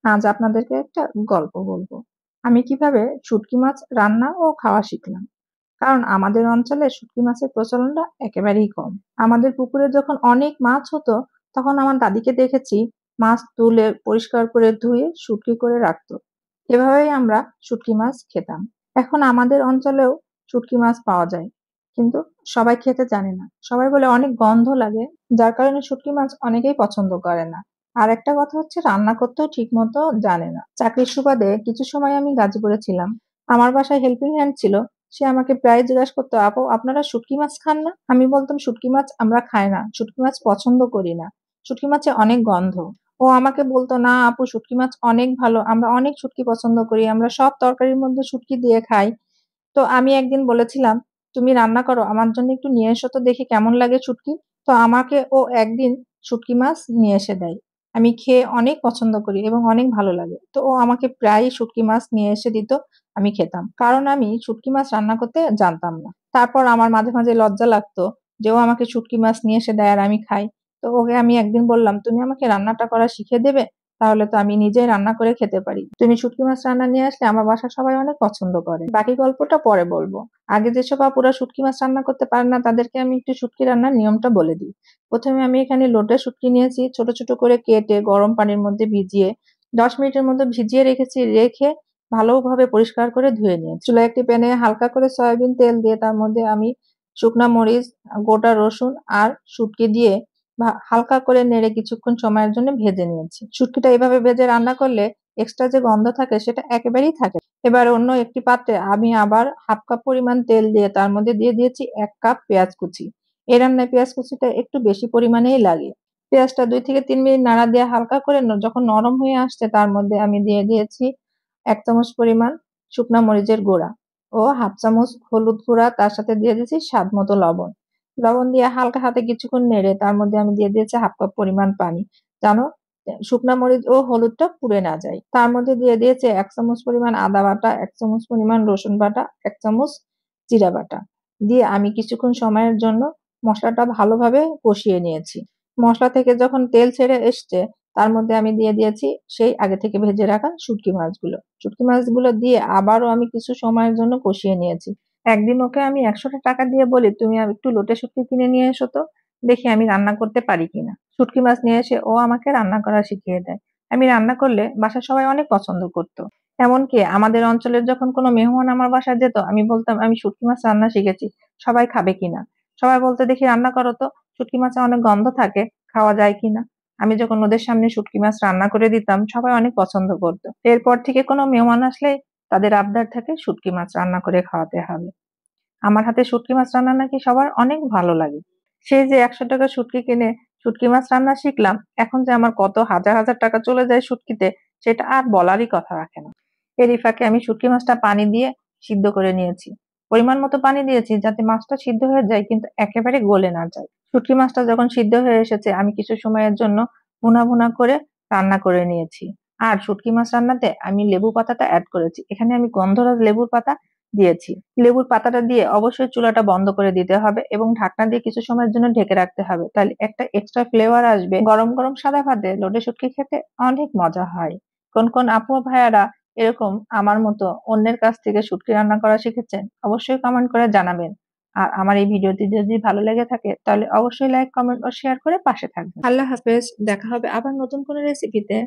আজ আপনাদেরকে একটা গল্প বলবো। আমি কিভাবে শুটকি মাছ রান্না ও খাওয়া শিখলাম। কারণ আমাদের অঞ্চলে শুটকি মাছের প্রচলনটা একেবারেই কম। আমাদের পুকুরে যখন অনেক মাছ হতো, তখন আমার দাদিকে দেখেছি মাছ তুলে পরিষ্কার করে ধুয়ে শুটকি করে রাখতো। এভাবেই আমরা শুটকি মাছ খেতাম। এখন আমাদের অঞ্চলেও শুটকি মাছ পাওয়া যায়, কিন্তু সবাই খেতে জানে না। সবাই বলে অনেক গন্ধ লাগে, যার কারণে শুটকি মাছ অনেকেই পছন্দ করে না। আর একটা কথা হচ্ছে, রান্না করতেও ঠিক মতো জানে না। চাকরির সুবাদে কিছু সময় আমি গাজীপুরে ছিলাম। আমার বাসায় হেল্পিং হ্যান্ড ছিল। সে আমাকে প্রায় জিজ্ঞাসা করতো, আপু আপনারা শুটকি মাছ খান না? আমি বলতাম, শুটকি মাছ আমরা খাই না, শুটকি মাছ পছন্দ করি না, শুটকি মাছে অনেক গন্ধ। ও আমাকে বলতো, না আপু, শুটকি মাছ অনেক ভালো, আমরা অনেক শুটকি পছন্দ করি, আমরা সব তরকারির মধ্যে শুটকি দিয়ে খাই। তো আমি একদিন বলেছিলাম, তুমি রান্না করো, আমার জন্য একটু নিয়ে এসো তো, দেখি কেমন লাগে শুটকি। তো আমাকে ও একদিন শুটকি মাছ নিয়ে এসে দেয়। আমি খেয়ে অনেক পছন্দ করি এবং অনেক ভালো লাগে। তো ও আমাকে প্রায় শুটকি মাছ নিয়ে এসে দিত, আমি খেতাম। কারণ আমি শুটকি মাছ রান্না করতে জানতাম না। তারপর আমার মাঝে মাঝে লজ্জা লাগতো যে ও আমাকে শুটকি মাছ নিয়ে এসে দেয় আর আমি খাই। তো ওকে আমি একদিন বললাম, তুমি আমাকে রান্নাটা করা শিখিয়ে দেবে? তাহলে তো আমি নিজেই রান্না করে খেতে পারি। তুমি শুটকি মাছ রান্না নিয়ে আসলে আমার বাসার সবাই অনেক পছন্দ করে। বাকি গল্পটা পরে বলবো। আগে যেসব আপুরা শুটকি মাছ রান্না করতে পারে না, তাদেরকে আমি একটু শুটকি রান্নার নিয়মটা বলে দিই। প্রথমে আমি এখানে লোটে শুটকি নিয়েছি, ছোট ছোট করে কেটে গরম পানির মধ্যে ভিজিয়ে 10 মিনিটের মধ্যে ভিজিয়ে রেখেছি। রেখে ভালোভাবে পরিষ্কার করে ধুয়ে নিয়েছি। চুলায় একটি প্যানে হালকা করে সয়াবিন তেল দিয়ে তার মধ্যে আমি শুকনা মরিচ, গোটা রসুন আর শুটকি দিয়ে হালকা করে নেড়ে কিছুক্ষণ সময়ের জন্য ভেজে নিয়েছি। শুটকিটা এভাবে ভেজে রান্না করলে এক্সট্রা যে গন্ধ থাকে সেটা একেবারেই থাকে না। এবার অন্য একটি পাত্রে আমি আবার হাফ কাপ পরিমাণ তেল দিয়ে তার মধ্যে দিয়ে দিয়েছি 1 কাপ পেঁয়াজ কুচি। এই রান্নায় পেঁয়াজ কুচিটা একটু বেশি পরিমাণেই লাগে। পেঁয়াজটা 2 থেকে 3 মিনিট নাড়া দিয়ে হালকা করে যখন নরম হয়ে আসছে, তার মধ্যে আমি দিয়ে দিয়েছি 1 চামচ পরিমাণ শুকনা মরিচের গুঁড়া ও হাফ চামচ হলুদ গুঁড়া। তার সাথে দিয়ে দিয়েছি স্বাদ মতো লবণ। লবণ দিয়ে হালকা হাতে কিছুক্ষণ নেড়ে তার মধ্যে আমি দিয়ে দিয়েছি হাফ কাপ পরিমাণ পানি, যেন শুকনা মরিচ ও হলুদটা পুড়ে না যায়। তার মধ্যে দিয়ে দিয়েছে 1 চামচ পরিমাণ আদা বাটা, 1 চামচ পরিমাণ রসুন বাটা, 1 চামচ জিরা বাটা। দিয়ে আমি কিছুক্ষণ সময়ের জন্য মশলাটা ভালোভাবে কষিয়ে নিয়েছি। মশলা থেকে যখন তেল ছেড়ে এসছে, তার মধ্যে আমি দিয়ে দিয়েছি সেই আগে থেকে ভেজে রাখা শুটকি মাছগুলো। শুটকি মাছগুলো দিয়ে আবারও আমি কিছু সময়ের জন্য কষিয়ে নিয়েছি। একদিন ওকে আমি 100টা টাকা দিয়ে বলি, তুমি একটু লোটে শুটকি কিনে নিয়ে এসো তো, দেখি আমি রান্না করতে পারি কিনা। শুটকি মাছ নিয়ে এসে ও আমাকে রান্না করা শিখিয়ে দেয়। আমি রান্না করলে বাসার সবাই অনেক পছন্দ করতো। এমনকি আমাদের অঞ্চলের যখন কোনো মেহমান আমার বাসায় যেত, আমি বলতাম আমি শুটকি মাছ রান্না শিখেছি, সবাই খাবে কিনা। সবাই বলতে, দেখি রান্না করো তো, শুটকি মাছে অনেক গন্ধ থাকে, খাওয়া যায় কিনা। আমি যখন ওদের সামনে শুটকি মাছ রান্না করে দিতাম, সবাই অনেক পছন্দ করতো। এরপর থেকে কোনো মেহমান আসলে তাদের আবদার থাকে শুটকি মাছ রান্না করে খাওয়াতে হবে। আমার হাতে শুটকি মাছ রান্না নাকি সবার অনেক ভালো লাগে। সেই যে 100 টাকা শুটকি কিনে শুটকি মাছ রান্না শিখলাম, এখন যে আমার কত হাজার হাজার টাকা চলে যায় শুটকিতে, সেটা আর বলারই কথা রাখে না। এরই ফাঁকে আমি শুটকি মাছটা পানি দিয়ে সিদ্ধ করে নিয়েছি। পরিমাণ মতো পানি দিয়েছি যাতে মাছটা সিদ্ধ হয়ে যায়, কিন্তু একেবারে গলে না যায়। শুটকি মাছটা যখন সিদ্ধ হয়ে এসেছে, আমি কিছু সময়ের জন্য ভুনা ভুনা করে রান্না করে নিয়েছি। আর শুটকি মাছ রান্নাতে আমি লেবু পাতাটা অ্যাড করেছি। এখানে আমি গন্ধরাজ লেবুর পাতা দিয়েছি। লেবুর পাতাটা দিয়ে অবশ্যই চুলাটা বন্ধ করে দিতে হবে এবং ঢাকনা দিয়ে কিছু সময়ের জন্য ঢেকে রাখতে হবে, তাহলে একটা এক্সট্রা ফ্লেভার আসবে। গরম গরম সাদা ভাতে লোটে শুটকি খেতে অনেক মজা হয়। কোন কোন আপু ও ভাইয়ারা এরকম আমার মতো অন্যের কাছ থেকে শুটকি রান্না করা শিখেছেন, অবশ্যই কমেন্ট করে জানাবেন। আর আমার এই ভিডিওটি যদি ভালো লেগে থাকে, তাহলে অবশ্যই লাইক, কমেন্ট ও শেয়ার করে পাশে থাকবেন। আল্লাহ হাফেজ। দেখা হবে আবার নতুন কোনো রেসিপিতে।